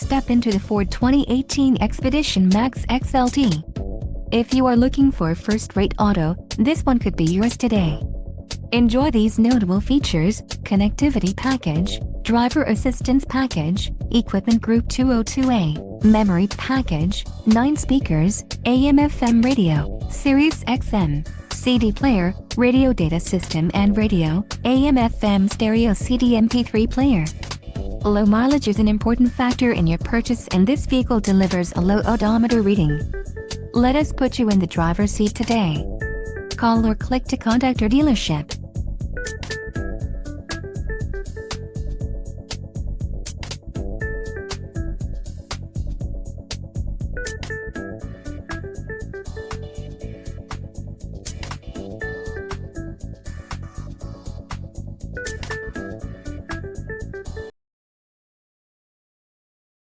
step into the Ford 2018 Expedition Max XLT. If you are looking for a first-rate auto, this one could be yours today. Enjoy these notable features: connectivity package, driver assistance package, equipment group 202A, memory package, 9 speakers, AM/FM radio, Sirius XM, CD player, radio data system and radio, AM/FM stereo CD MP3 player. Low mileage is an important factor in your purchase, and this vehicle delivers a low odometer reading. Let us put you in the driver's seat today. Call or click to contact our dealership.